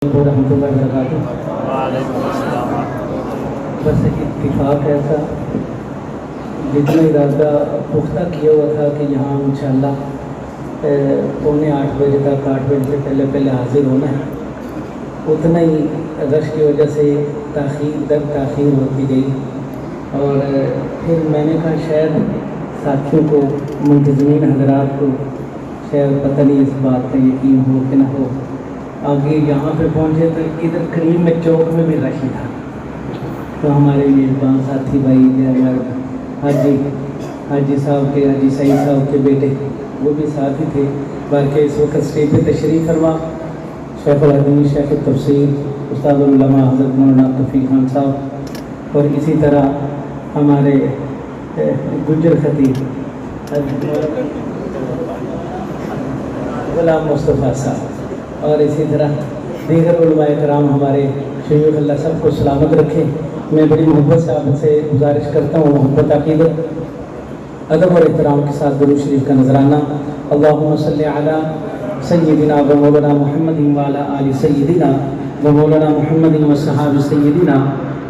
ورحمۃ اللہ وبرکاتہ۔ وعلیکم السلام۔ بس اتفاق ایسا جتنا ارادہ پختہ کیا ہوا تھا کہ یہاں انشاءاللہ 7:45 بجے تک 8 بجے سے پہلے حاضر ہونا ہے، اتنا ہی رش کی وجہ سے تاخیر ہوتی گئی، اور پھر میں نے کہا شاید ساتھیوں کو منتظمین حضرات کو شاید پتہ نہیں اس بات کا یقین ہو کہ نہ ہو، آگے یہاں پہ پہنچے تو ادھر کریم میں چوک میں بھی رش تھا، تو ہمارے میزبان ساتھی بھائی جو ہمارے حاجی صاحب کے حاجی سعید صاحب کے بیٹے وہ بھی ساتھ ہی تھے، بلکہ اس وقت اسٹیج پہ تشریف فرما شیخ الحدیث شیخ التفسیر استاد العلماء حضرت مولانا توفیق خان صاحب، اور اسی طرح ہمارے گجر خطیب غلام مصطفیٰ صاحب، اور اسی طرح دیگر علماء کرام ہمارے شیوخ، اللہ سب کو سلامت رکھے۔ میں بڑی محبت سے آپ سے گزارش کرتا ہوں، محبت عقیدت ادب اور احترام کے ساتھ درود شریف کا نذرانہ۔ اللہم صلی علی سیدنا و مولانا محمد وعلی آل سیدنا و مولانا محمد و صحاب سیدنا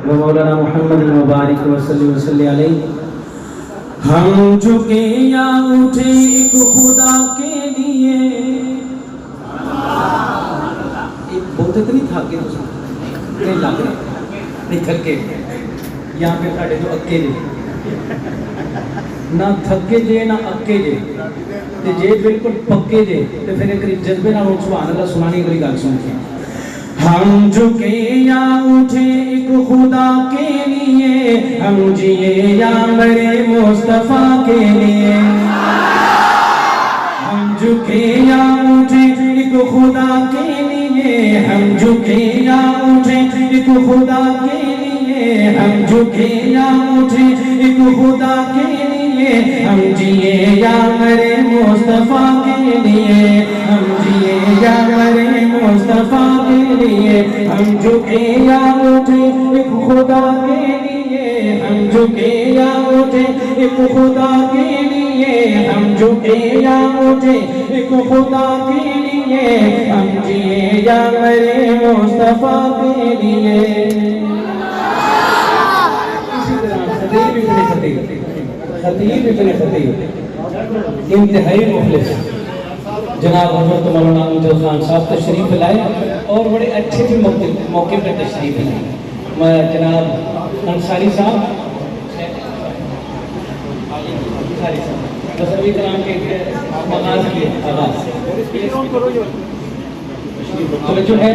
و مولانا محمد مبارک وسلم وسلم علیہ۔ ہم جھکے یا اٹھے ایک خدا کے لیے، بولتے تو نہیں تھاکے نہیں لگ رہے نہیں تھکے، یہاں پہ ساڑھے جو اکے جے نہ تھکے جے نہ اکے جے تے جے بالکل پکے جے تے پھر ایک جذبے نہ سبحان اللہ سنانی والی گل سن کے۔ ہم جھکے یا اٹھے ایک خدا کے لیے، ہم جیے یا مرے مصطفیٰ کے لیے، ہم جھکے یا اٹھے ایک خدا کے لیے، ہم جھکے یا اٹھے ایک خدا کے لیے، ہم جھکے یا اٹھے ایک خدا کے لیے، ہم جیے یا مرے مصطفیٰ کے لیے، ہم جیے یا مرے مصطفیٰ کے لیے، ہم جھکے یا اٹھے ایک خدا کے لیے، ہم جھکے یا اٹھے ایک خدا کے لیے، ہم جھکے یا اٹھے ایک خدا کے لیے، ہم جیے یا مرے مصطفیٰ کے لیے۔ اسی طرح خطیب ابن خطیب انتہائی مخلص جناب حضرت مولانا امجد خان صاحب تشریف لائے، اور بڑے اچھے بھی موقع پر تشریف لائے۔ جناب انصاری صاحب تصویر کرام کے آغاز کے آغاز توجہ ہے،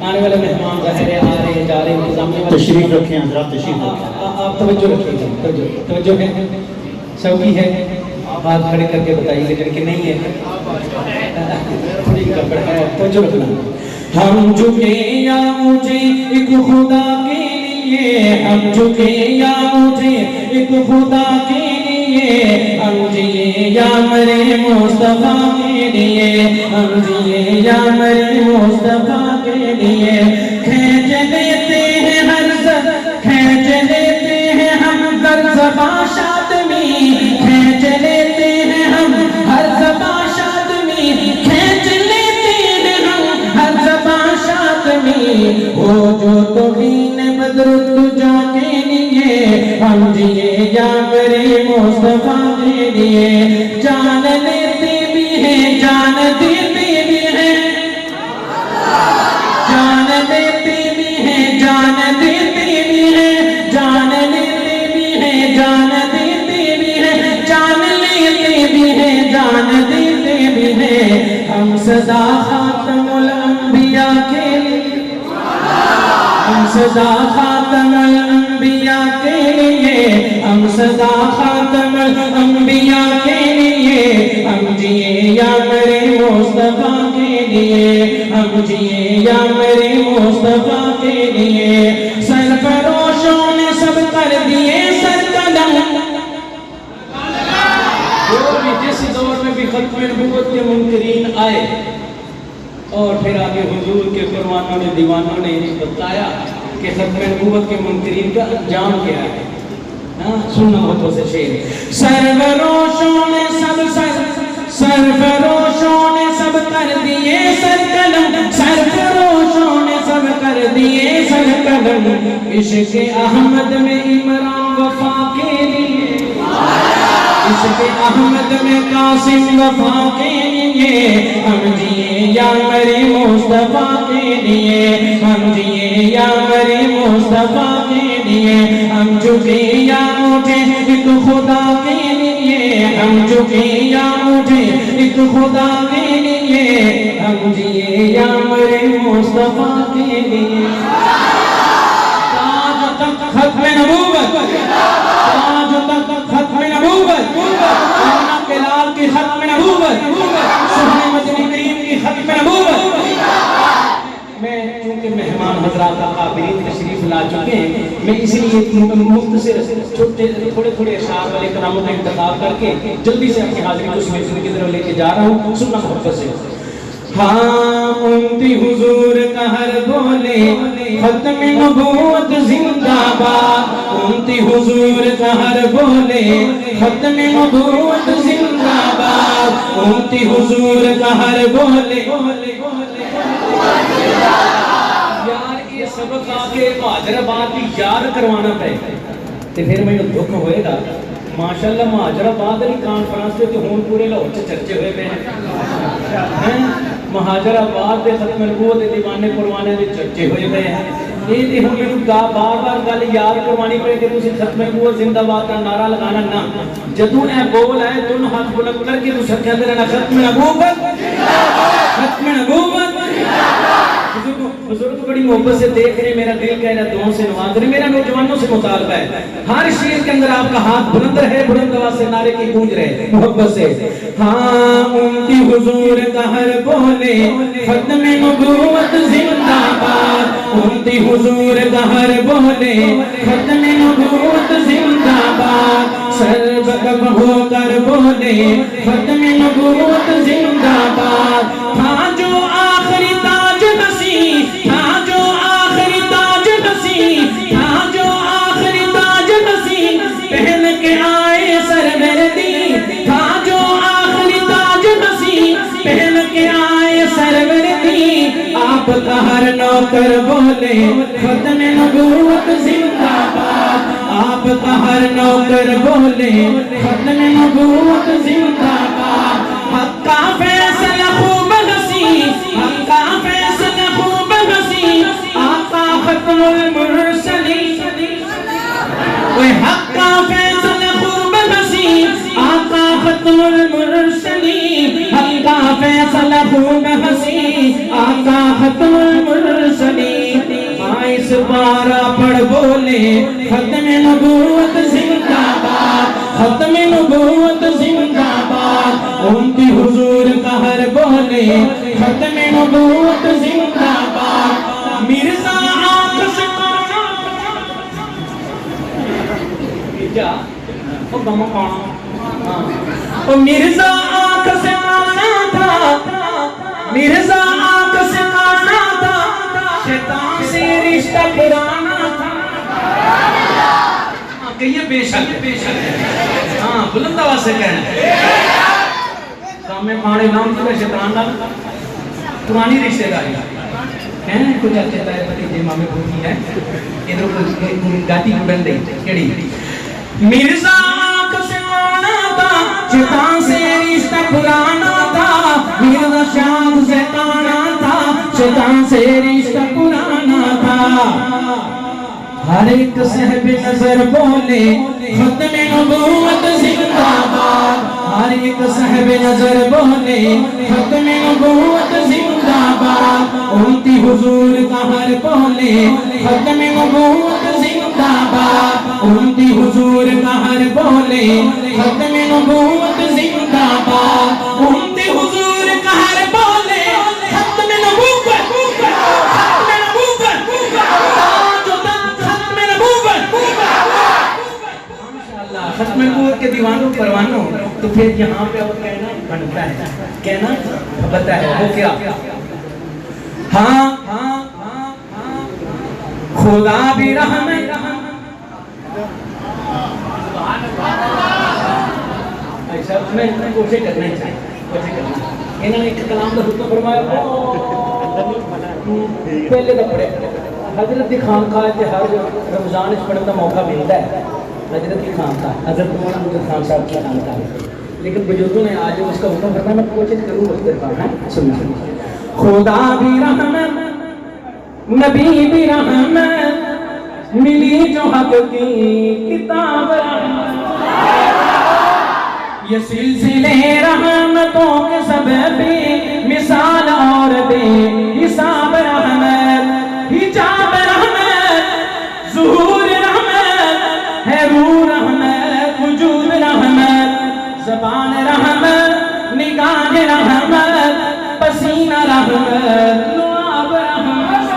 آنے والے مہمان ظاہر ہے آ رہے جا رہے انتظامیہ تشریف رکھیں حضرات، تشریف رکھیں، آپ توجہ رکھیے، توجہ ہے، شوقی ہے بات کھڑے کر کے بتائیے گا، جن کے نہیں ہے تھوڑی گڑبڑ ہے، توجہ رکھنا۔ ہم جھکے یا اٹھے ایک خدا کے لیے، ہم جھکے یا اٹھے ایک خدا کے لیے، ہم جیے یا مرے مصطفیٰ کے لیے، ہم جیے یا مرے مصطفیٰ کے لیے۔ کھینچ لیتے ہیں کھینچ لیتے ہیں ہم ہر زباں شادمی، کھینچ لیتے ہیں ہم ہر زباں شادمی، کھینچ لیتے ہیں ہم ہر زباں شادمی، ہو جو توہین بدر الدجا کے لیے، ہم جیے یا مرے مصطفیٰ کے لیے۔ جان لیتے بھی ہیں جان دیتے بھی ہیں، جان دیتے بھی ہیں جان دیتے بھی ہیں، جان لیتے بھی ہیں جان دیتے بھی ہیں، جان لیتے بھی ہیں جان دیتے بھی ہیں۔ ہم سدا خاتم الانبیاء کے لیے، ہم سدا خاتم الانبیاء کے لیے، ہم سدا خاتم الانبیاء کے لیے، ہم جیے یا مرے مصطفیٰ کے لیے، ہم جیے یا مرے مصطفیٰ کے لیے۔ سرفروشوں نے سب کر دیے سر قلم، جس دور میں بھی ختم نبوت کے منکرین آئے، اور پھر آگے حضور کے فرمانوں نے دیوانوں نے بتایا کہ ختم نبوت کے منکرین کا انجام کیا ہے۔ سننا بہت سے شعر، سرفروشوں نے سب سرفروشوں نے سب کر دیے سر قلم، سرفروشوں نے سب کر دیے سر قلم، عشق احمد میں عمران وفا کے لیے، عشق احمد میں قاسم وفا کے لیے، ہم جیے یا مرے مصطفیٰ کے لیے، ہم جیے یا مرے مصطفیٰ کے لیے، ہم جھکے یا اٹھے ایک خدا کے لیے، ہم جھکے یا اٹھے ایک خدا کے لیے، ہم جیے یا مرے مصطفیٰ کے لیے۔ تاج تک ختم نبوت، تاج تک ختم نبوت، مولانا بلال کی ختم نبوت، سبحان مدنی کریم کی ختم نبوت۔ میں چونکہ مہمان حضرات اکابرین تشریف لا چکے ہیں، میں اس لیے مختصر تھوڑے تھوڑے اشعار والے کلاموں کا انتخاب کر کے جلدی سے اپنی حاضری کو سمیٹنے کی طرف لے کے جا رہا ہوں، سننا محبت سے۔ ہاں امتی حضور کا ہر بولے ختم نبوت زندہ باد، امتی حضور کا ہر بولے ختم نبوت زندہ باد، امتی حضور کا ہر بولے۔ یار یہ سبق آکے مہاجر آباد کی یاد کروانا پہ تو پھر میں دکھ ہوئے گا۔ ماشاءاللہ مہاجر آباد کی کانفرنس پہ تو ہون پورے لاہور سے چرچے ہوئے پہ ہیں، مہاجر آباد دے ختم نبوت دے دیوانے قروانے دے چرچے ہوئے پہ ہیں۔ یہ تے ہن مینوں بار بار گل یاد کروانی پے کہ تسی ختم نبوت زندہ باد دا نعرہ لگانا نہ، جدوں اے بول ہے دونوں ہاتھ بلند کر کے تسی کہندے رہنا ختم نبوت ختم نبوت۔ بزرگ بڑی محبت سے دیکھ رہے، میرا دل کہہ رہا دعاؤں سے نواز رہے، میرا نوجوانوں سے مطالبہ ہے ہر شیر کے اندر آپ کا ہاتھ بلند رہے، بلند آواز سے نعرے کی گونج رہے محبت سے۔ ہاں امتی حضور کا ہر بولے ختم نبوت زندہ باد، امتی حضور کا ہر بولے ختم نبوت زندہ باد، سر بکف ہو کر بولے ختم نبوت زندہ باد۔ ہاں جو آخری تاج نسی، ہاں جو آخری تاج نسی، ہاں جو آخری تاج نسی، پہن کے آئے سروردی، ہاں جو آخری تاج نسی، پہن کے آئے سروردی، آپ کا ہر نوکر بولے ختم نبوت زندہ باد، آپ کا ہر نوکر بولے ختم نبوت زندہ باد۔ حق کا فیصلہ خوب ہنسی، حق کا فیصلہ خوب ہنسی، آقا ختم المرسلین، وہ حق کا فیصلہ خوب ہنسی، آقا ختم المرسلین، حق کا فیصلہ خوب ہنسی، آقا ختم المرسلین۔ اس بارہ پڑھ بولے ختم نبوت زندہ باد، ختم نبوت زندہ باد، امتی حضور کا ہر بولے ختم نبوت زندہ باد۔ مرزا آنکھ سے کیا او بما کانا، او مرزا آنکھ سے کانا تھا، مرزا آنکھ سے کانا تھا، شیطان سے رشتہ پرانا تھا۔ کہیے بے شک بے شک، ہاں بلند آواز سے کہنا کامے ماڑے نام کی شیطان نال پرانی رشتے داری کہنا کچھ اچھے تائے بھتیجے مامے بھوتی ہے ادھر کوئی گاٹی گڈن دے کیڑی مرزا آنکھ سے کانا تھا، شیطان سے رشتہ پرانا تھا، مرزا شام سے کانا تھا، شیطان سے رشتہ پرانا تھا۔ ہر ایک صاحب نظر بولے ختم نبوت زندہ باد، ہر ایک صاحب نظر بولے ختم نبوت زندہ باد، امتی حضور کا ہر بولے ختم نبوت زندہ باد، امتی حضور کا ہر بولے ختم نبوت زندہ باد، امتی حضور کا ہر بولے ختم نبوت، ختم نبوت، ختم نبوت کے دیوانوں پروانوں۔ تو پھر یہاں پہ اور کہنا بنتا ہے، کہنا بتا ہے وہ کیا؟ ہاں خدا بھی رحم ایسا میں کوشش کرنا چاہیے انہوں نے ایک کلام کا حکم فرمایا پہلے تو پڑھے حضرت کی خانقاہ سے ہر رمضان پڑھنے کا موقع ملتا ہے حضرت کی خانقاہ حضرت مولانا حضرت خان صاحب کی خانقاہ لیکن بزرگوں نے آج اس کا حکم فرمایا میں کوشش کروں اس پر پڑھنا سننا خدا بھی رحمت نبی بھی رحمت ملی جو حق کی کتاب رحمت یہ سلسلے رحمتوں کے سب بھی مثال اور بے حساب رحمت حجاب رحمت ظہور رحمت ہے روح رحمت وجود رحمت زبان رحمت نگاہ رحمت پسینہ رحمت لعاب رحمت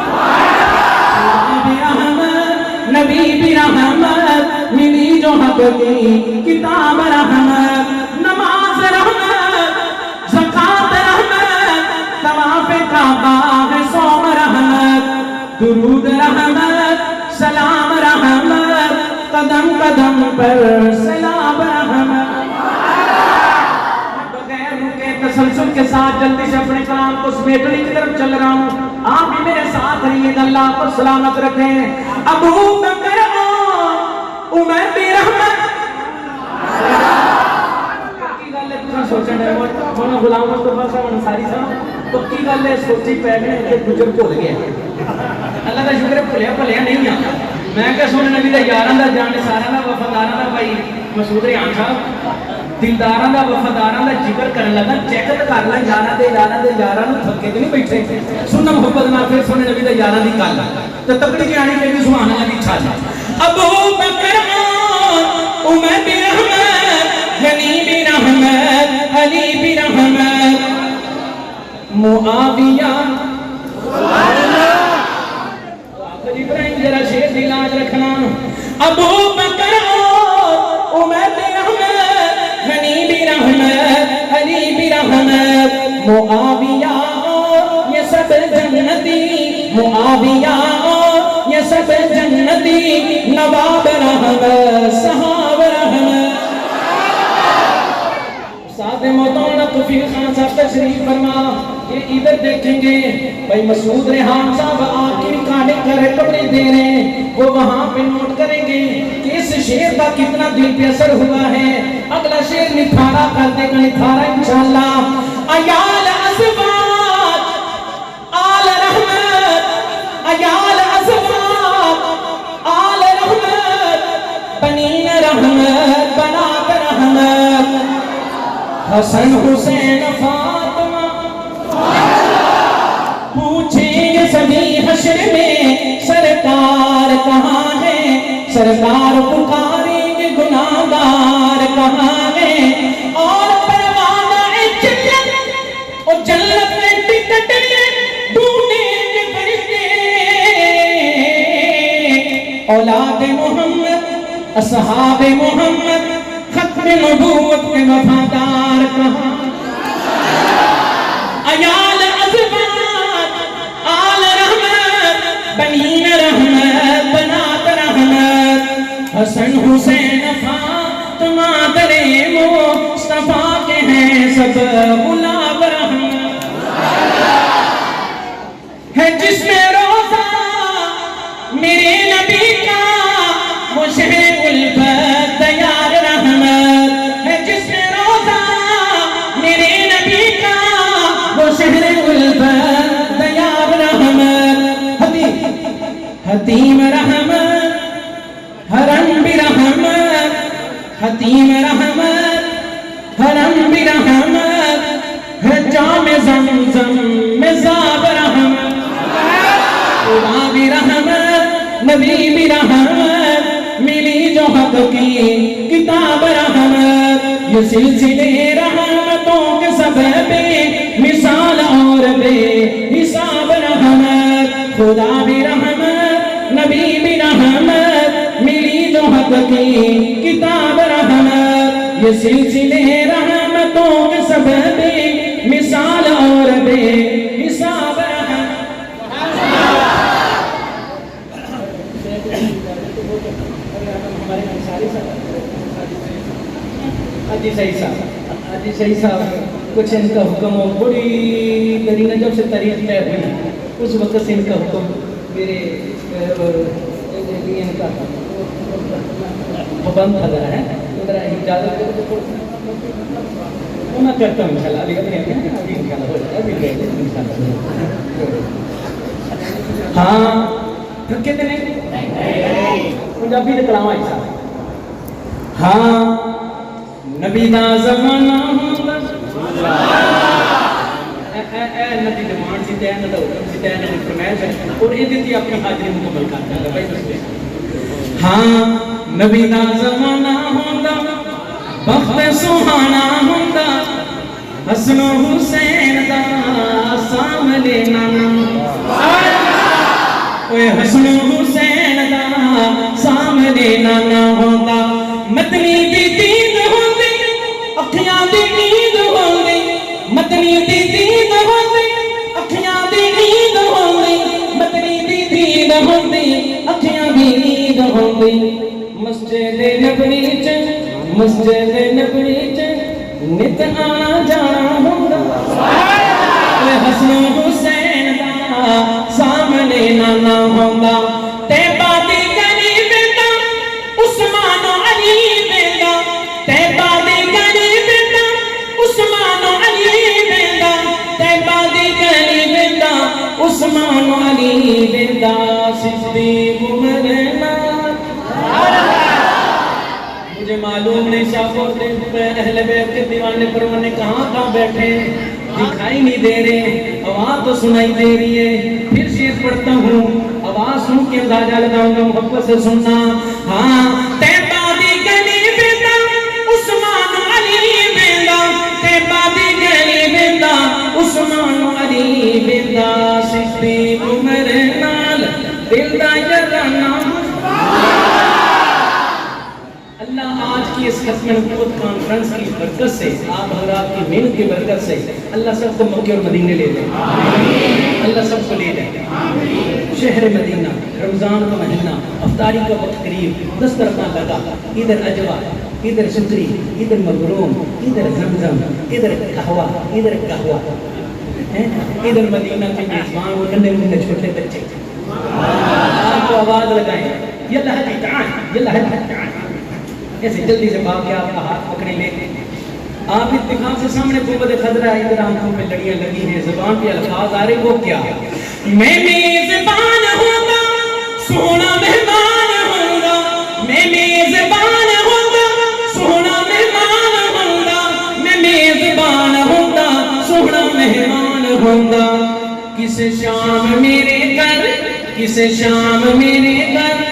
نبی بھی رحمت ملی جو حق کی کتاب رحمت نماز رحمت زکات رحمت طواف کعبہ ہے صوم رحمت درود رحمت سلام رحمت قدم قدم پر سلام رحمت بغیر رکے تسلسل کے ساتھ جلدی سے اپنے کلام کو سمیٹنے کی طرف چل رہا ہوں آپ بھی میرے ساتھ رہیے گا اللہ کو سلامت رکھیں ابو بکر عمر بھی رحمت کی گل ہے تساں سوچن ہے مولانا غلام مصطفیٰ صاحب انصاری صاحب تو کی گل ہے سوچی پے گئے کہ گزر بھول گئے اللہ کا شکر ہے بھلیا نہیں آ میں کہ سونے نبی دے یاراں دا جان سارا دا وفاداراں دا بھائی مسعود ریحان صاحب دلداراں دا وفاداراں دا ذکر کرن لگا چیک کر لا یاراں دے یاراں نوں تھکے تے نہیں بیٹھے سننا محبت نال پھر سونے نبی دے یاراں دی گل تے تکڑی جانی کہ سبحان اللہ دی چھال ابو بکر عمر بھی رحمت غنی بھی رحمت علی بھی رحمت معاویہ ابراہیم ذرا شیر دی لاج رکھنا ابو بکر عمر بھی رحمت غنی بھی رحمت علی بھی رحمت معاویہ یہ سب جنتی معاویہ یہ سب جنتی نواب رحمت صحاب رحمت استاد مولانا توفیق خان صاحب تشریف فرما یہ ادھر دیکھیں گے بھائی مسعود ریحان صاحب آپ کی ریکارڈنگ کر رہے کپڑے دے رہے ہیں وہ وہاں پہ نوٹ کریں گے کہ اس شعر کا کتنا دل پہ اثر ہوا ہے اگلا شعر نتھارا کر دے گا نتھارا انشاءاللہ ایال ازواج آل رحمت ایال ازواج آل رحمت بنین رحمت بنات رحمت حسن حسین فاطمہ پوچھیں گے سبھی حشر میں سرکار کہاں ہے سرکار پکاریں گے گناہگار کہاں ہے اور پروانہ جنت اور جنت میں ٹکٹ ڈھونڈیں گے فرشتے اولاد محمد اصحاب محمد ختم نبوت کے وفادار کہاں ایال ازواج آل رحمت بنین رحمت بنات رحمت حسن حسین فاطمہ درے مصطفیٰ کے ہیں سب غلام رحمت ہے جس میں روزہ میرے نبی کا وہ شہر الفت تیار رحمت ہے جس میں روزہ میرے نبی کا وہ شہر الفت تیار رحمت حتیم رحمت حرم بھی رحمت حتیم رحمت حرم بھی رحمت ہے جام زمزم مزاب رحمت خدا بھی رحمت نبی بھی رحمت ملی جو حق کی کتاب رحمت یہ سلسلے رحمتوں کے سب بے مثال اور بے حساب رحمت خدا بھی رحمت نبی بھی رحمت ملی جو حق کی کتاب رحمت یہ سلسلے رحمتوں کے سب بے مثال اور بے حساب رحمت حاجی صحیح صاحب کچھ ان کا حکم ہو بڑی ترین جب سے تاریخ طے ہوئی اس وقت سے ان کا حکم میرے ان کا بند تھا ذرا ہے ذرا اجازت میں کرتا ہوں انشاءاللہ ابھی انشاءاللہ ہو جائے ہاں تھکے تو نہیں پنجابی کے کلام آئی صاحب ہاں نبی دا زمانہ نبی ڈیمانڈ سی تے نہ حکم سی تے نہ فرمائش ہے اور یہ دیتی اپنی حاضری مکمل کرتا ہے بھائی مسلم ہاں نبی دا زمانہ ہوندا وقت سہانا ہوندا حسن و حسین دا سامنے نانا اوے حسن و حسین دا سامنے نانا ہوندا مدنی دی دید ہوندی اکھیاں دی نیند ہوندی مدنی دی دید ہوندی اکھیاں دی نیند ہوندی مدنی دی دید ہوندی اکھیاں دی نیند ہوندی مسجد نبوی چ نت آنا جانا ہوندا حسن و حسین دا سامنے نانا ہوندا تے بادی گلی ویندا عثمان و علی ویندا تے بادی گلی ویندا عثمان و علی ویندا تے بادی گلی ویندا عثمان و علی ویندا صدیق عمر مجھے معلوم نہیں شاہپور اہل بیت کے دیوانے پروانے کہاں بیٹھے دکھائی نہیں دے رہے آواز تو سنائی دے رہی ہے پھر شعر پڑھتا ہوں آواز سن کے اندازہ لگاؤں گا محبت سے سننا ہاں تیبادی گلی ویندا عثمان علی ویندا تیبادی گلی ویندا عثمان علی ویندا صدیق عمر نال دل دا یارانہ اللہ آج کی اس ختم نبوت کانفرنس کی برکت سے آپ حضرات کی محنت کی برکت سے اللہ سب کو مکے اور مدینے لے لیں اللہ سب کو لے لیں شہر مدینہ رمضان کا مہینہ افطاری کا وقت قریب دسترخوان لگا ادھر اجوا ادھر سکری ادھر مغروم ادھر زمزم ادھر قہوہ ادھر مدینہ کے میزبان وہ ننھے منھے چھوٹے بچے آپ کو آواز لگائیں یلا حجی تعال یلا حجی تعال ایسے جلدی سے بھاگ کے آپ کا ہاتھ پکڑے لے آپ اتفاق سے سامنے قوت خضرہ ہے ادھر آنکھوں پہ لڑیاں لگی ہیں زبان پہ الفاظ آ رہے وہ کیا میں میزبان ہوں گا سونا مہمان ہوں گا میں میزبان ہوں گا سونا مہمان ہوں گا میں میزبان ہوں گا سونا مہمان ہوں گا کس شام میرے گھر کس شام میرے گھر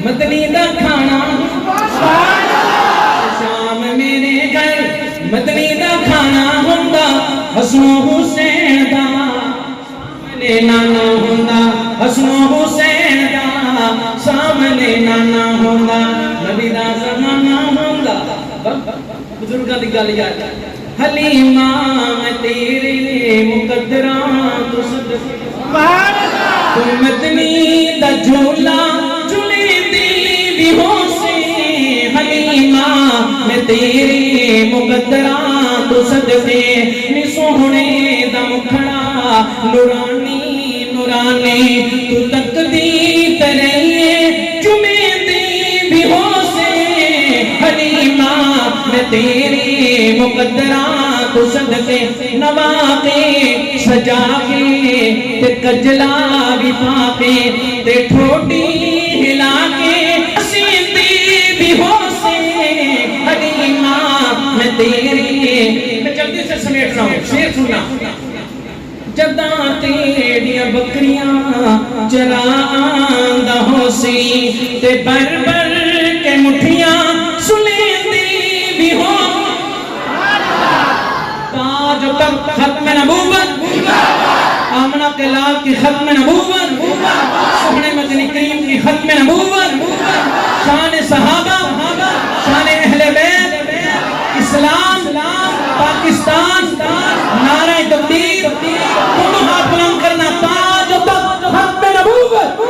مدنی دا کھانا شام میرے گھر مدنی دا کھانا ہوندا حسن و حسین دا سامنے نانا ہوندا حسن و حسین دا سامنے نانا ہوندا نبی دا زمانہ ہوندا بزرگاں دی گل یاد حلیمہ میں تیرے مقدراں تو صدقے تو مدنی دا جھولا حلیمہ میں تیرے مقدراں تو صدقے نی سوہنے دا مکھڑا نورانی نورانی تو تقدیر ترہیے چمے دی بھی ہو سے حلیمہ میں تیرے مقدراں تو صدقے نوا کے سجا کے تے کجلا بھی پا کے تے ٹھوٹی ہلا کے میں تیری میں جلدی سے سمیٹ رہا ہوں شیر سننا جداں تیڑیاں بکریاں چراندا ہو سی تے بر بر کے مٹھیاں سلیندی بھی ہو تاج تک ختم نبوت آمنہ کے لال کی ختم نبوت سہنے مدنی کریم کی ختم نبوت شان صحابہ شان اہل بیت اسلام پاکستان نعرہ تکبیر دونوں ہاتھ بلند کرنا تاج تک ختم نبوت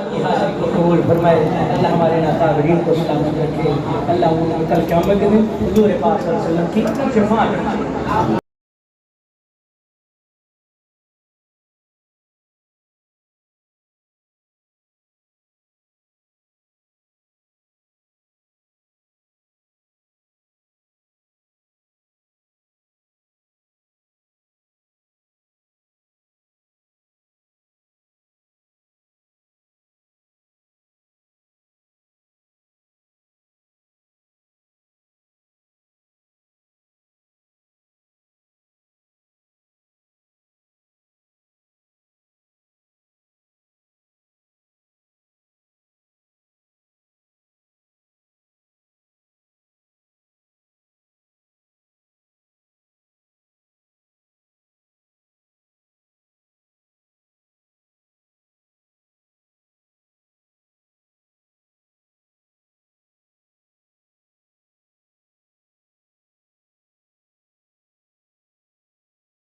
کی حاضری کو قبول فرمائے اللہ ہمارے ناصابرین کو سلامت رکھے اللہ اللہ تعالیٰ کل قیامت کے دن حضور پاک صلی اللہ علیہ وسلم کی شفاعت